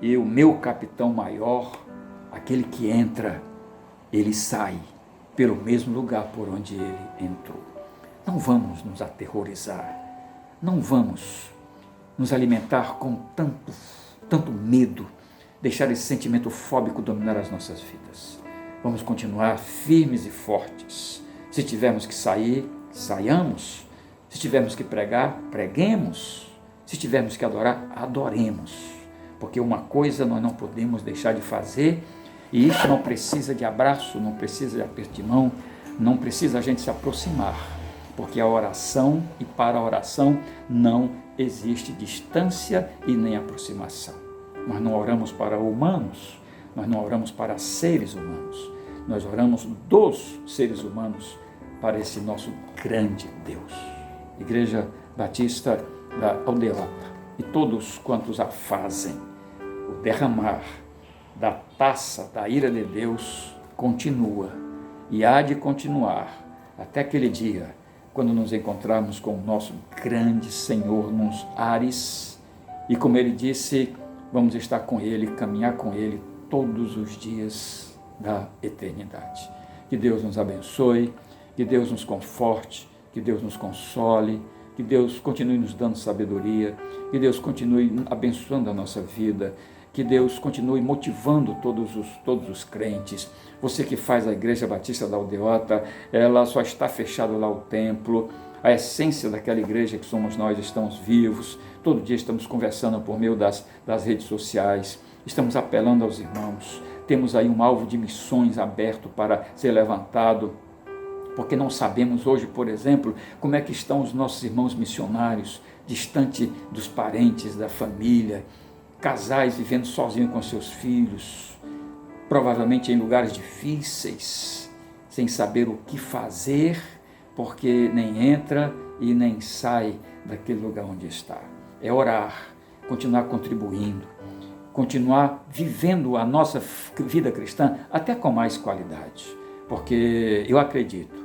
e o meu capitão maior, aquele que entra, ele sai pelo mesmo lugar por onde ele entrou. Não vamos nos aterrorizar, não vamos nos alimentar com tanto medo, deixar esse sentimento fóbico dominar as nossas vidas. Vamos continuar firmes e fortes. Se tivermos que sair, saiamos. Se tivermos que pregar, preguemos. Se tivermos que adorar, adoremos. Porque uma coisa nós não podemos deixar de fazer, e isso não precisa de abraço, não precisa de aperto de mão, não precisa a gente se aproximar, porque a oração, e para a oração não existe distância e nem aproximação. Nós não oramos para humanos, nós não oramos para seres humanos, nós oramos dos seres humanos para esse nosso grande Deus. Igreja Batista da Aldeota e todos quantos a fazem, o derramar da taça da ira de Deus continua e há de continuar até aquele dia quando nos encontrarmos com o nosso grande Senhor nos ares e, como ele disse, vamos estar com ele, caminhar com ele todos os dias da eternidade. Que Deus nos abençoe, que Deus nos conforte, que Deus nos console, que Deus continue nos dando sabedoria, que Deus continue abençoando a nossa vida, que Deus continue motivando todos os crentes. Você que faz a Igreja Batista da Aldeota, ela só está fechado lá o templo, a essência daquela igreja que somos nós, estamos vivos, todo dia estamos conversando por meio das redes sociais, estamos apelando aos irmãos, temos aí um alvo de missões aberto para ser levantado, porque não sabemos hoje, por exemplo, como é que estão os nossos irmãos missionários, distante dos parentes, da família, casais vivendo sozinhos com seus filhos, provavelmente em lugares difíceis, sem saber o que fazer, porque nem entra e nem sai daquele lugar onde está. É orar, continuar contribuindo, continuar vivendo a nossa vida cristã até com mais qualidade, porque eu acredito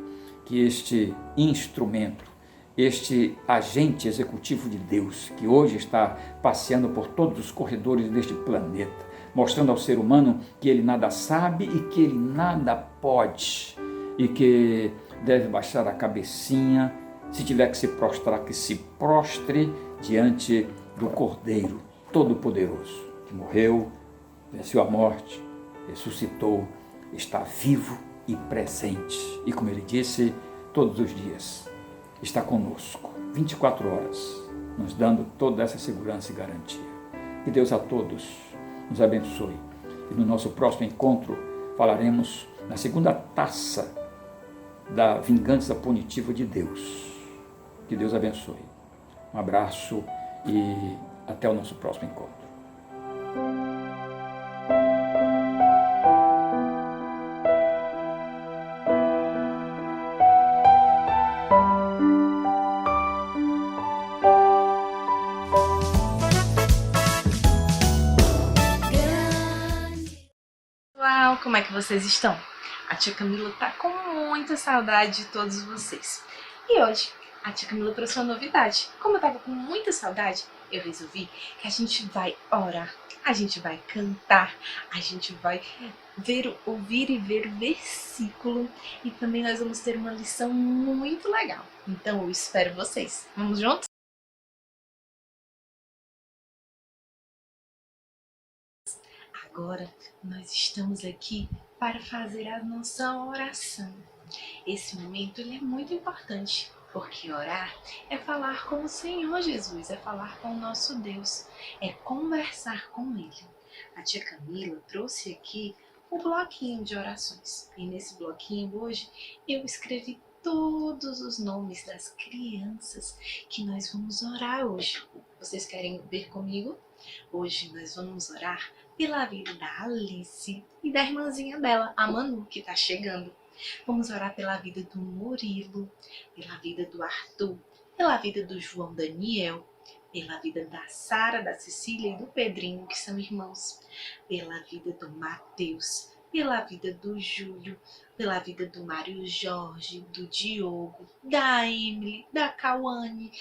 que este instrumento, este agente executivo de Deus, que hoje está passeando por todos os corredores deste planeta, mostrando ao ser humano que ele nada sabe e que ele nada pode, e que deve baixar a cabecinha, se tiver que se prostrar, que se prostre diante do Cordeiro Todo-Poderoso, que morreu, venceu a morte, ressuscitou, está vivo e presente. E como ele disse, todos os dias está conosco, 24 horas, nos dando toda essa segurança e garantia. Que Deus a todos nos abençoe. E no nosso próximo encontro falaremos na segunda taça da vingança punitiva de Deus. Que Deus abençoe. Um abraço e até o nosso próximo encontro.
Como é que vocês estão? A tia Camila tá com muita saudade de todos vocês. E hoje, a tia Camila trouxe uma novidade. Como eu tava com muita saudade, eu resolvi que a gente vai orar, a gente vai cantar, a gente vai ouvir e ver o versículo. E também nós vamos ter uma lição muito legal. Então eu espero vocês. Vamos juntos? Agora nós estamos aqui para fazer a nossa oração. Esse momento ele é muito importante, porque orar é falar com o Senhor Jesus, é falar com o nosso Deus, é conversar com Ele. A tia Camila trouxe aqui o bloquinho de orações. E nesse bloquinho hoje eu escrevi todos os nomes das crianças que nós vamos orar hoje. Vocês querem ver comigo? Hoje nós vamos orar pela vida da Alice e da irmãzinha dela, a Manu, que tá chegando. Vamos orar pela vida do Murilo, pela vida do Arthur, pela vida do João Daniel, pela vida da Sara, da Cecília e do Pedrinho, que são irmãos, pela vida do Matheus, pela vida do Júlio, pela vida do Mário Jorge, do Diogo, da Emily, da Cauane,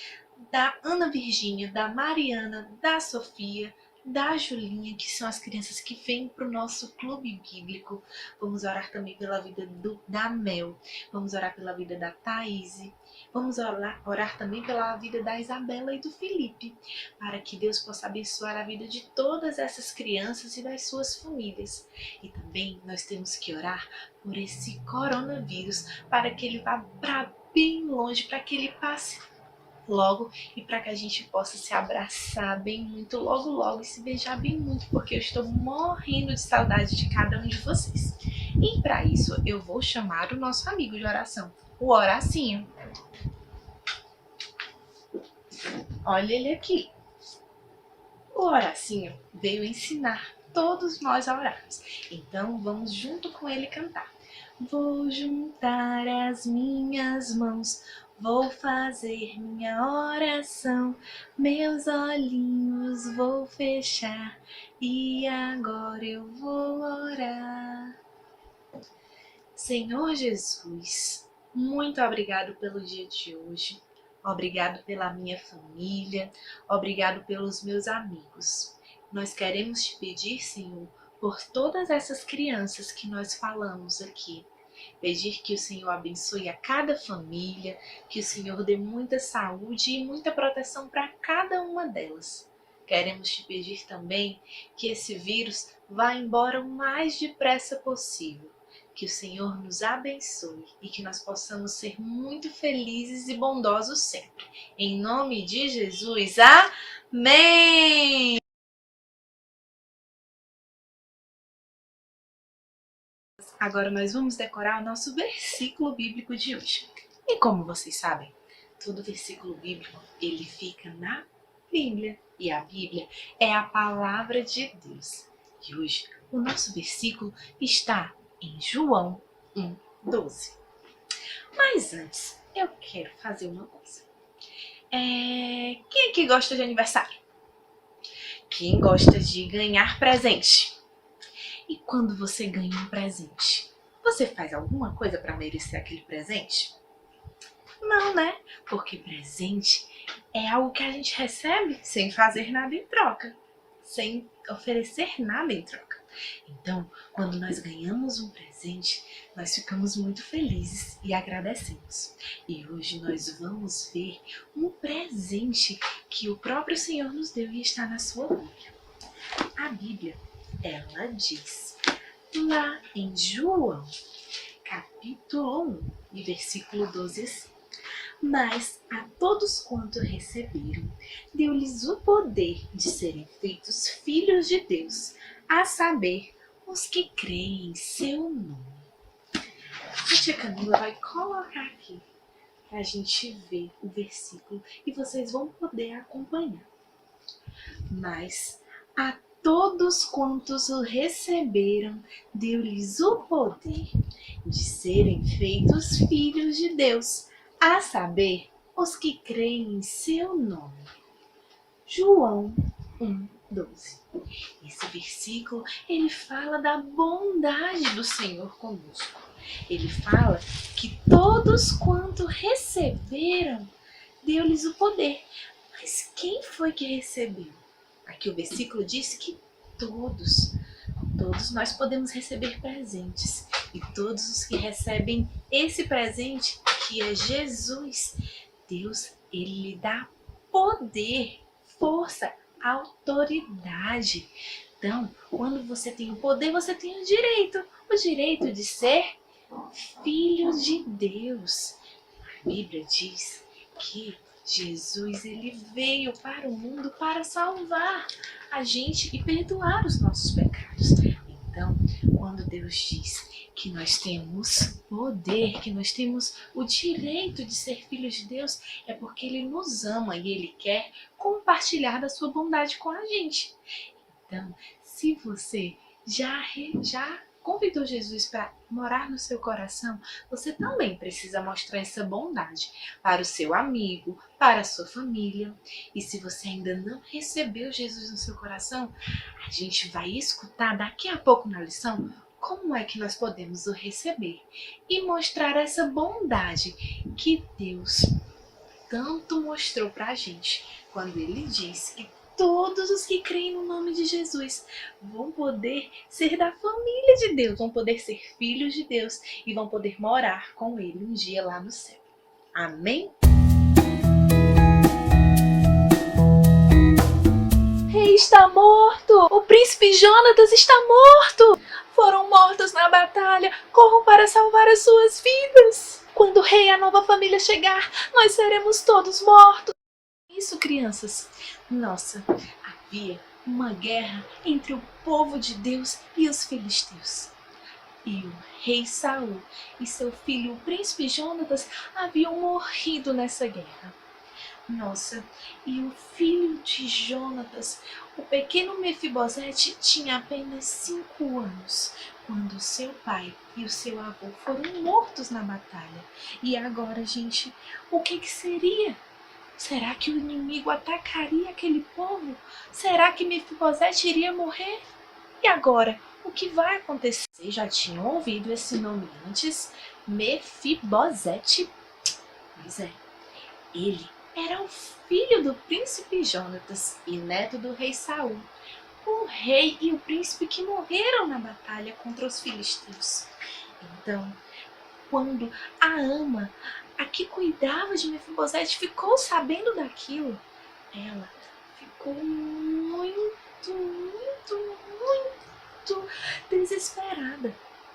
da Ana Virgínia, da Mariana, da Sofia, da Julinha, que são as crianças que vêm para o nosso clube bíblico. Vamos orar também pela vida da Mel, vamos orar pela vida da Thaís, vamos orar também pela vida da Isabela e do Felipe, para que Deus possa abençoar a vida de todas essas crianças e das suas famílias. E também nós temos que orar por esse coronavírus, para que ele vá para bem longe, para que ele passe logo e para que a gente possa se abraçar bem muito logo logo e se beijar bem muito, porque eu estou morrendo de saudade de cada um de vocês. E para isso eu vou chamar o nosso amigo de oração, o Horacinho. Olha ele aqui. O Horacinho veio ensinar todos nós a orarmos. Então vamos junto com ele cantar. Vou juntar as minhas mãos, vou fazer minha oração, meus olhinhos vou fechar e agora eu vou orar. Senhor Jesus, muito obrigado pelo dia de hoje, obrigado pela minha família, obrigado pelos meus amigos. Nós queremos te pedir, Senhor, por todas essas crianças que nós falamos aqui. Pedir que o Senhor abençoe a cada família, que o Senhor dê muita saúde e muita proteção para cada uma delas. Queremos te pedir também que esse vírus vá embora o mais depressa possível. Que o Senhor nos abençoe e que nós possamos ser muito felizes e bondosos sempre. Em nome de Jesus, amém! Agora nós vamos decorar o nosso versículo bíblico de hoje. E como vocês sabem, todo versículo bíblico ele fica na Bíblia. E a Bíblia é a palavra de Deus. E hoje o nosso versículo está em João 1:12. Mas antes, eu quero fazer uma coisa. Quem aqui gosta de aniversário? Quem gosta de ganhar presente? E quando você ganha um presente, você faz alguma coisa para merecer aquele presente? Não, né? Porque presente é algo que a gente recebe sem fazer nada em troca, sem oferecer nada em troca. Então, quando nós ganhamos um presente, nós ficamos muito felizes e agradecemos. E hoje nós vamos ver um presente que o próprio Senhor nos deu e está na sua Bíblia. A Bíblia, ela diz lá em João, capítulo 1, e versículo 12 assim: mas a todos quanto receberam, deu-lhes o poder de serem feitos filhos de Deus, a saber, os que creem em seu nome. A tia Camila vai colocar aqui para a gente ver o versículo e vocês vão poder acompanhar. Mas a todos quantos o receberam, deu-lhes o poder de serem feitos filhos de Deus, a saber, os que creem em seu nome. João 1:12. Esse versículo, ele fala da bondade do Senhor conosco. Ele fala que todos quanto receberam, deu-lhes o poder. Mas quem foi que recebeu? Aqui o versículo diz que todos nós podemos receber presentes. E todos os que recebem esse presente, que é Jesus, Deus, ele lhe dá poder, força, autoridade. Então, quando você tem o poder, você tem o direito de ser filho de Deus. A Bíblia diz que Jesus, ele veio para o mundo para salvar a gente e perdoar os nossos pecados. Então, quando Deus diz que nós temos poder, que nós temos o direito de ser filhos de Deus, é porque ele nos ama e ele quer compartilhar da sua bondade com a gente. Então, se você já convidou Jesus para morar no seu coração, você também precisa mostrar essa bondade para o seu amigo, para a sua família. E se você ainda não recebeu Jesus no seu coração, a gente vai escutar daqui a pouco na lição como é que nós podemos o receber e mostrar essa bondade que Deus tanto mostrou para a gente quando ele disse que todos os que creem no nome de Jesus vão poder ser da família de Deus, vão poder ser filhos de Deus e vão poder morar com ele um dia lá no céu. Amém? O rei está morto! O príncipe Jonatas está morto! Foram mortos na batalha, corram para salvar as suas vidas! Quando o rei e a nova família chegar, nós seremos todos mortos! Isso, crianças. Nossa, havia uma guerra entre o povo de Deus e os filisteus. E o rei Saul e seu filho, o príncipe Jonatas, haviam morrido nessa guerra. Nossa, e o filho de Jonatas, o pequeno Mefibosete, tinha apenas 5 anos, quando seu pai e o seu avô foram mortos na batalha. E agora, gente, o que seria? Será que o inimigo atacaria aquele povo? Será que Mefibosete iria morrer? E agora, o que vai acontecer? Vocês já tinham ouvido esse nome antes? Mefibosete? Pois é, ele era o filho do príncipe Jonatas e neto do rei Saul. O rei e o príncipe que morreram na batalha contra os filisteus. Então, quando a ama, a que cuidava de Mefibosete, ficou sabendo daquilo, ela ficou muito desesperada.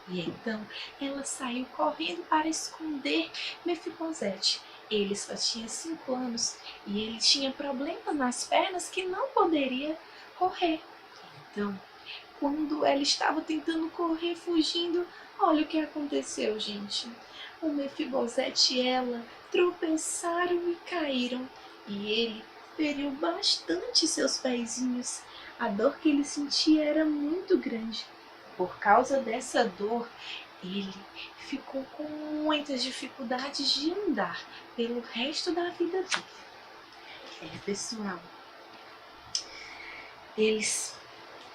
E então ela saiu correndo para esconder Mefibosete. Ele só tinha 5 anos e ele tinha problemas nas pernas que não poderia correr. Então, quando ela estava tentando correr, fugindo, olha o que aconteceu, gente. O Mefibosete e ela tropeçaram e caíram, e ele feriu bastante seus pezinhos. A dor que ele sentia era muito grande. Por causa dessa dor, ele ficou com muitas dificuldades de andar pelo resto da vida dele. Pessoal, eles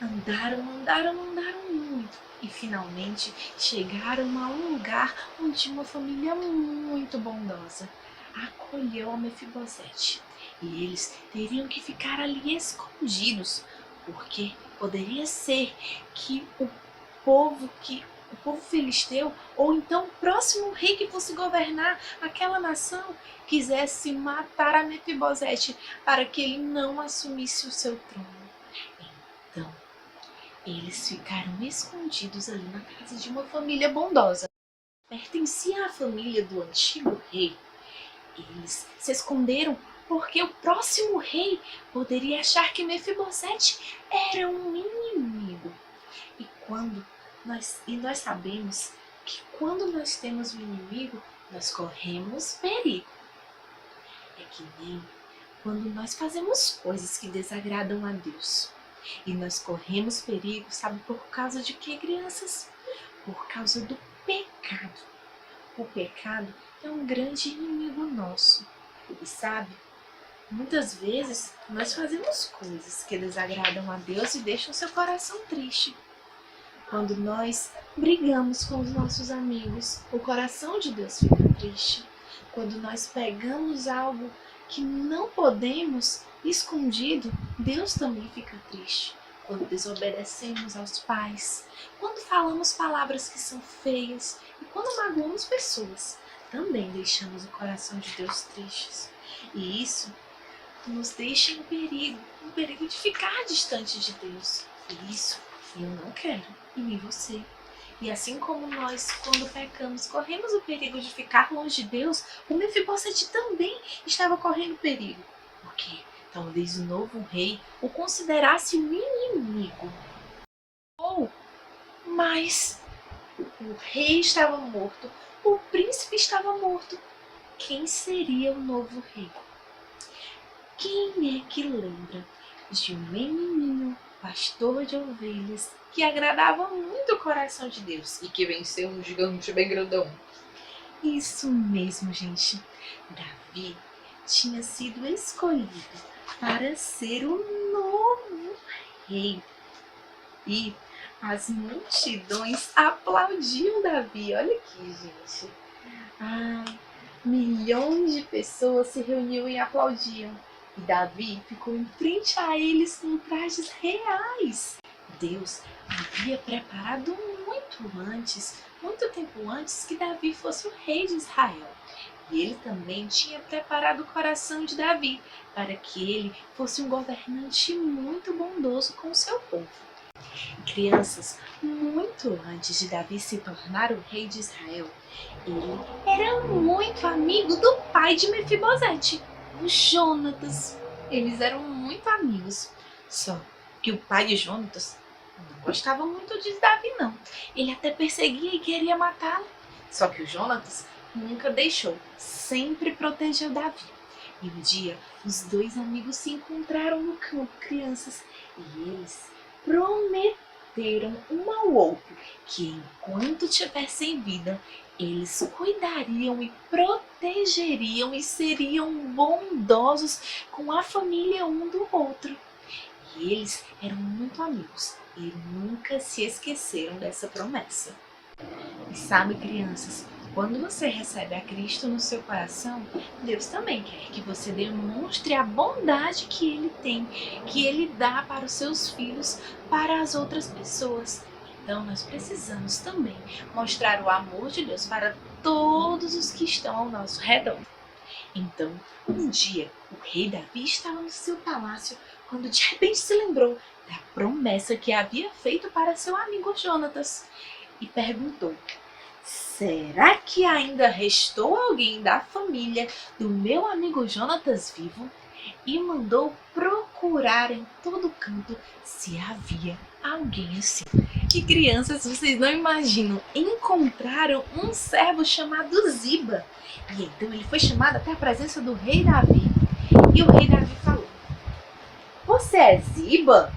andaram muito e finalmente chegaram a um lugar onde uma família muito bondosa acolheu a Mefibosete. E eles teriam que ficar ali escondidos, porque poderia ser que o povo filisteu, ou então o próximo rei que fosse governar aquela nação, quisesse matar a Mefibosete para que ele não assumisse o seu trono. Então, eles ficaram escondidos ali na casa de uma família bondosa. Pertencia à família do antigo rei. Eles se esconderam porque o próximo rei poderia achar que Mefibosete era um inimigo. E nós sabemos que quando nós temos um inimigo, nós corremos perigo. É que nem quando nós fazemos coisas que desagradam a Deus. E nós corremos perigo, sabe por causa de quê, crianças? Por causa do pecado. O pecado é um grande inimigo nosso. E sabe, muitas vezes nós fazemos coisas que desagradam a Deus e deixam seu coração triste. Quando nós brigamos com os nossos amigos, o coração de Deus fica triste. Quando nós pegamos algo que não podemos, escondido, Deus também fica triste. Quando desobedecemos aos pais, quando falamos palavras que são feias e quando magoamos pessoas, também deixamos o coração de Deus triste. E isso nos deixa em perigo de ficar distante de Deus. E isso eu não quero, e nem você. E assim como nós, quando pecamos, corremos o perigo de ficar longe de Deus, o Mefibosete também estava correndo perigo. Porque talvez o novo rei o considerasse um inimigo. Mas o rei estava morto, o príncipe estava morto. Quem seria o novo rei? Quem é que lembra de um menininho, pastor de ovelhas, que agradava muito o coração de Deus e que venceu um gigante bem grandão? Isso mesmo, gente. Davi tinha sido escolhido para ser o novo rei. E as multidões aplaudiam Davi. Olha aqui, gente. Milhões de pessoas se reuniam e aplaudiam. E Davi ficou em frente a eles com trajes reais. Deus havia preparado muito tempo antes que Davi fosse o rei de Israel. E ele também tinha preparado o coração de Davi para que ele fosse um governante muito bondoso com o seu povo. Crianças, muito antes de Davi se tornar o rei de Israel, ele era muito amigo do pai de Mefibosete, o Jonatas. Eles eram muito amigos. Só que o pai de Jonatas não gostava muito de Davi, não. Ele até perseguia e queria matá-lo. Só que o Jonatas nunca deixou, sempre protegeu Davi. E um dia, os dois amigos se encontraram no campo, crianças, e eles prometeram um ao outro que enquanto tivessem vida, eles cuidariam e protegeriam e seriam bondosos com a família um do outro. E eles eram muito amigos e nunca se esqueceram dessa promessa. E sabe, crianças, quando você recebe a Cristo no seu coração, Deus também quer que você demonstre a bondade que Ele tem, que Ele dá para os seus filhos, para as outras pessoas. Então nós precisamos também mostrar o amor de Deus para todos os que estão ao nosso redor. Então, um dia, o rei Davi estava no seu palácio quando de repente se lembrou da promessa que havia feito para seu amigo Jonatas e perguntou: será que ainda restou alguém da família do meu amigo Jonatas vivo? E mandou procurar em todo canto se havia alguém assim. Que crianças, vocês não imaginam, encontraram um servo chamado Ziba. E então ele foi chamado até a presença do rei Davi. E o rei Davi falou: você é Ziba?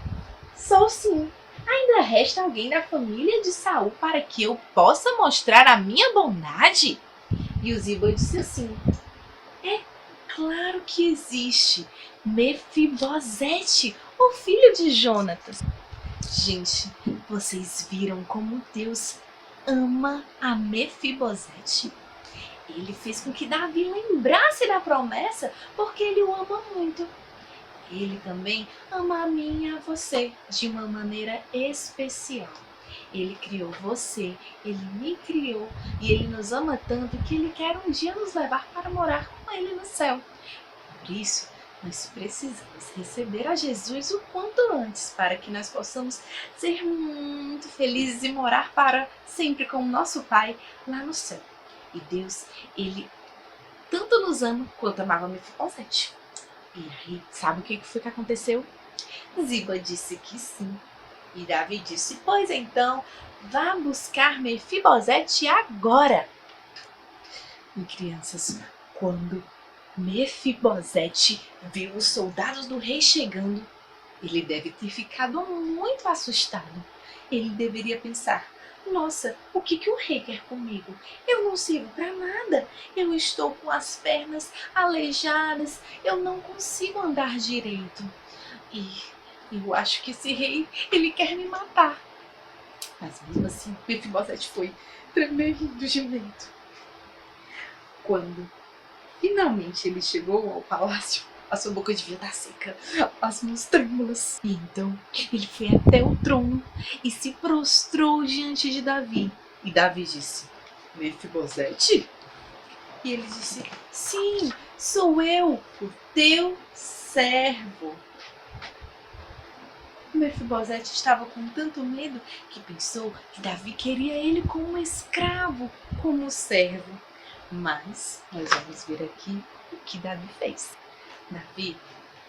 Sou sim. Ainda resta alguém da família de Saul para que eu possa mostrar a minha bondade? E o Ziba disse assim: é claro que existe. Mefibosete, o filho de Jonatas. Gente, vocês viram como Deus ama a Mefibosete? Ele fez com que Davi lembrasse da promessa porque ele o ama muito. Ele também ama a mim e a você de uma maneira especial. Ele criou você, Ele me criou e Ele nos ama tanto que Ele quer um dia nos levar para morar com Ele no céu. Por isso, nós precisamos receber a Jesus o quanto antes para que nós possamos ser muito felizes e morar para sempre com o nosso Pai lá no céu. E Deus, Ele tanto nos ama quanto amava Mefibosete. E aí, sabe o que foi que aconteceu? Ziba disse que sim. E Davi disse: pois então, vá buscar Mefibosete agora. E crianças, quando Mefibosete viu os soldados do rei chegando, ele deve ter ficado muito assustado. Ele deveria pensar: nossa, o que o rei quer comigo? Eu não sirvo para nada. Eu estou com as pernas aleijadas. Eu não consigo andar direito. E eu acho que esse rei, ele quer me matar. Mas mesmo assim, Mefibosete foi tremendo de medo. Quando finalmente ele chegou ao palácio, a sua boca devia estar seca, as mãos trêmulas. E então ele foi até o trono e se prostrou diante de Davi. E Davi disse: Mefibosete? E ele disse: sim, sou eu, o teu servo. Mefibosete estava com tanto medo que pensou que Davi queria ele como escravo, como servo. Mas nós vamos ver aqui o que Davi fez. Davi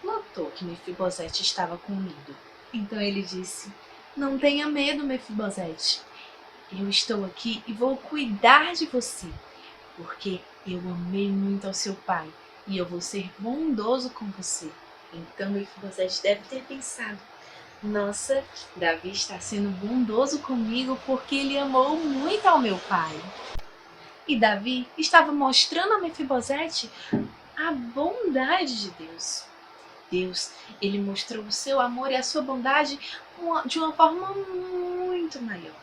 notou que Mefibosete estava com medo. Então ele disse: não tenha medo, Mefibosete. Eu estou aqui e vou cuidar de você, porque eu amei muito ao seu pai e eu vou ser bondoso com você. Então Mefibosete deve ter pensado: nossa, Davi está sendo bondoso comigo porque ele amou muito ao meu pai. E Davi estava mostrando a Mefibosete a bondade de Deus. Deus, ele mostrou o seu amor e a sua bondade de uma forma muito maior.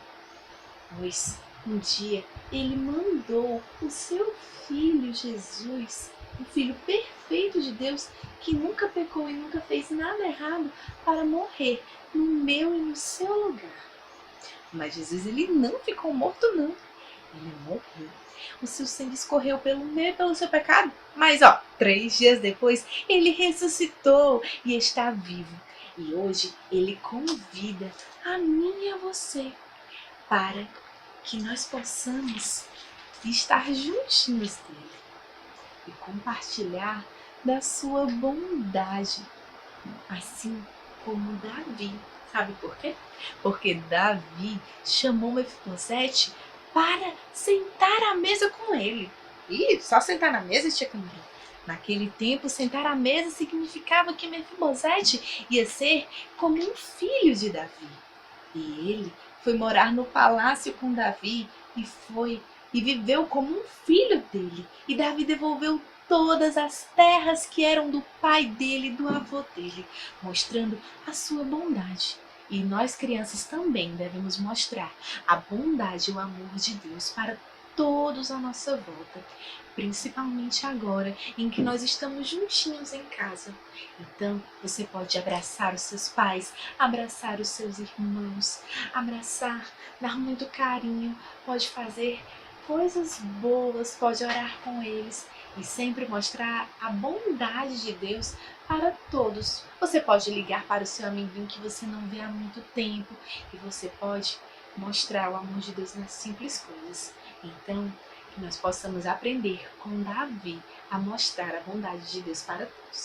Pois um dia ele mandou o seu filho Jesus, o filho perfeito de Deus, que nunca pecou e nunca fez nada errado, para morrer no meu e no seu lugar. Mas Jesus, ele não ficou morto não, ele morreu. O seu sangue escorreu pelo meu e pelo seu pecado, mas 3 dias depois ele ressuscitou e está vivo. E hoje ele convida a mim e a você para que nós possamos estar juntinhos dele e compartilhar da sua bondade, assim como Davi. Sabe por quê? Porque Davi chamou Mefibosete para sentar à mesa com ele. E só sentar na mesa, tia Camila? Naquele tempo, sentar à mesa significava que Mefibosete ia ser como um filho de Davi. E ele foi morar no palácio com Davi e viveu como um filho dele. E Davi devolveu todas as terras que eram do pai dele, do avô dele, mostrando a sua bondade. E nós crianças também devemos mostrar a bondade e o amor de Deus para todos à nossa volta, principalmente agora em que nós estamos juntinhos em casa. Então você pode abraçar os seus pais, abraçar os seus irmãos, abraçar, dar muito carinho, pode fazer coisas boas, pode orar com eles e sempre mostrar a bondade de Deus para todos. Você pode ligar para o seu amiguinho que você não vê há muito tempo e você pode mostrar o amor de Deus nas simples coisas. Então, que nós possamos aprender com Davi a mostrar a bondade de Deus para todos.